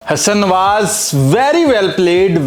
Hasan Nawaz very well played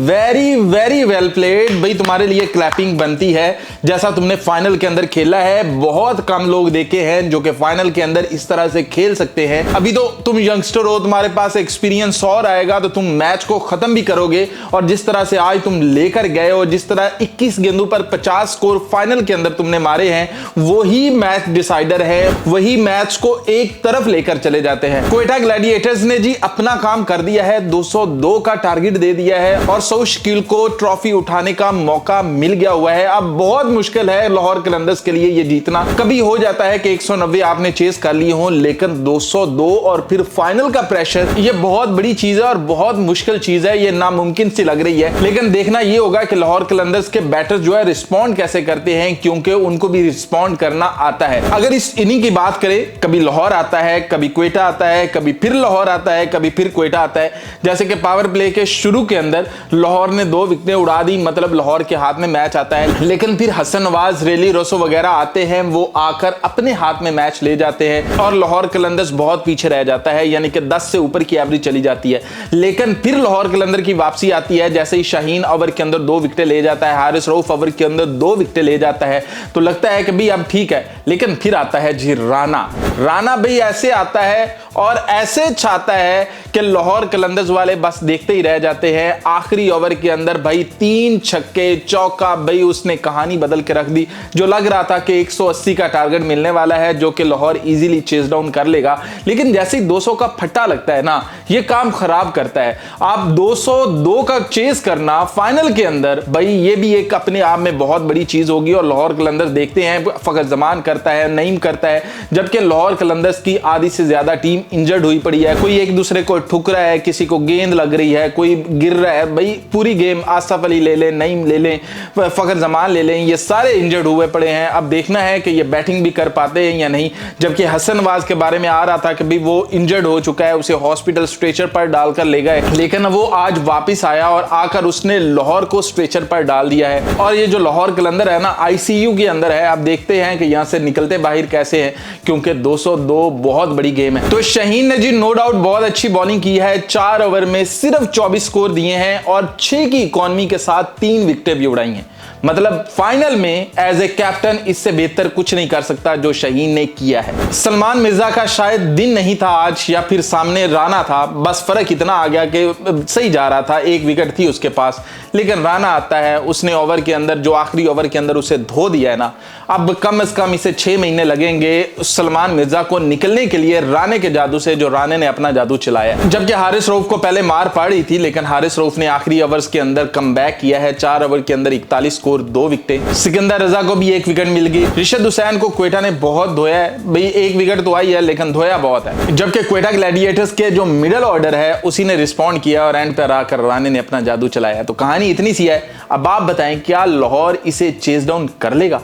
भाई, तुम्हारे लिए क्लैपिंग बनती है। जैसा तुमने फाइनल के अंदर खेला है, बहुत कम लोग देखे हैं जो कि फाइनल के अंदर इस तरह से खेल सकते हैं। अभी तो तुम यंगस्टर हो, तुम्हारे पास एक्सपीरियंस और आएगा तो तुम मैच को खत्म भी करोगे। और जिस तरह से आज तुम लेकर गए हो, जिस तरह 21 गेंदों पर 50 स्कोर फाइनल के अंदर तुमने मारे हैं, वही मैच डिसाइडर है, वही मैच को एक तरफ लेकर चले जाते हैं। क्वेटा ग्लैडिएटर्स ने जी अपना काम कर दिया है, 202 का टारगेट दे दिया है और सो शकील को ट्रॉफी उठाने का मौका मिल गया हुआ है। अब बहुत मुश्किल है लाहौर कलंदर्स के लिए ये जीतना। कभी हो जाता है कि 190 आपने चेस कर लिए हो, लेकिन 202 और फिर फाइनल का प्रेशर, ये बहुत बड़ी चीज है और बहुत मुश्किल चीज है। ये नामुमकिन सी लग रही है, लेकिन देखना ये होगा कि लाहौर कलंदर्स के बैटर जो है रिस्पॉन्ड कैसे करते हैं, क्योंकि उनको भी रिस्पॉन्ड करना आता है। अगर इस इनिंग की बात करें, कभी लाहौर आता है, कभी क्वेटा आता है, कभी फिर लाहौर आता है, कभी फिर क्वेटा आता है। जैसे कि पावर प्ले के शुरू के अंदर लाहौर ने 2 विकेटें उड़ा दी, मतलब लाहौर के हाथ में मैच आता है। लेकिन फिर हसन नवाज, रेली रोसो वगैरह आते हैं, वो आकर अपने हाथ में मैच ले जाते हैं और लाहौर कलंदर्स बहुत पीछे रह जाता है, यानी कि 10 से ऊपर की एवरेज चली जाती है। लेकिन फिर लाहौर कलंदर की वापसी आती है, जैसे ही शाहीन ओवर के अंदर 2 विकेटें ले जाता है, हारिस रऊफ ओवर के अंदर 2 विकेटें ले जाता है, तो लगता है कि भाई अब ठीक है। लेकिन फिर आता है जी राना भाई ऐसे आता है और ऐसे छाता है कि लाहौर कलंदर्स वाले बस देखते ही रह जाते हैं। आखिरी ओवर के अंदर भाई 3 छक्के चौका, भाई उसने कहानी बदल के रख दी। जो लग रहा था कि 180 का टारगेट मिलने वाला है, जो कि लाहौर इजीली चेस डाउन कर लेगा, लेकिन जैसे ही 200 का फट्टा लगता है ना, ये काम खराब करता है। आप 202 का चेस करना फाइनल के अंदर, भाई ये भी एक अपने आप में बहुत बड़ी चीज होगी। और लाहौर कलंदर्स देखते हैं फखर जमान करता है, नईम करता है, जबकि लाहौर कलंदर्स की आधी से ज्यादा टीम इंजर्ड हुई पड़ी है। कोई एक दूसरे को ठुक रहा है, किसी को गेंद लग रही है, कोई गिर रहा है। भाई पूरी गेम आसफ अली ले लें, नईम ले लें, फखर जमान ले लें, ये सारे इंजर्ड हुए पड़े हैं। अब देखना है कि ये बैटिंग भी कर पाते हैं या नहीं। जबकि हसन नवाज के बारे में आ रहा था कि भाई वो इंजर्ड हो चुका है, उसे हॉस्पिटल स्ट्रेचर पर डालकर ले गए, लेकिन वो आज वापिस आया और आकर उसने लाहौर को स्ट्रेचर पर डाल दिया है। और ये जो लाहौर कलंदर है ना, ICU के अंदर है। आप देखते हैं कि यहां से निकलते बाहर कैसे हैं, क्योंकि 202 बहुत बड़ी गेम है। तो शाहीन ने जी नो डाउट बहुत अच्छी बॉलिंग की है। 4 ओवर में सिर्फ 24 स्कोर दिए हैं और 6 की इकॉनमी के साथ 3 विकेटें भी उड़ाई हैं। मतलब फाइनल में एज ए कैप्टन इससे बेहतर कुछ नहीं कर सकता जो शाहीन ने किया है। सलमान मिर्जा का शायद दिन नहीं था आज, या फिर सामने राना था, बस फर्क इतना आ गया कि सही जा रहा था, 1 विकेट थी उसके पास, लेकिन राना आता है, उसने ओवर के अंदर जो आखिरी ओवर के अंदर उसे धो दिया है ना। अब कम से कम इसे 6 महीने लगेंगे सलमान मिर्जा को निकलने के लिए, राने के जादू से, जो राने ने अपना जादू चलाया। जबकि हारिस रऊफ को पहले मार पड़ी थी, लेकिन हारिस रऊफ ने आखिरी ओवर्स के अंदर कमबैक किया है। 4 ओवर के अंदर 41 स्कोर, 2 विकेटें। सिकंदर रजा को भी 1 विकेट मिल गई। रिशद हुसैन को क्वेटा ने बहुत धोया है, भाई 1 विकेट तो आई है, लेकिन धोया बहुत है। जबकि क्वेटा ग्लैडिएटर्स के जो मिडिल ऑर्डर है उसी ने रिस्पॉन्ड किया और एंड पर आकर राने ने अपना जादू चलाया। तो कहानी इतनी सी है। अब आप बताएं, क्या लाहौर इसे चेस डाउन कर लेगा?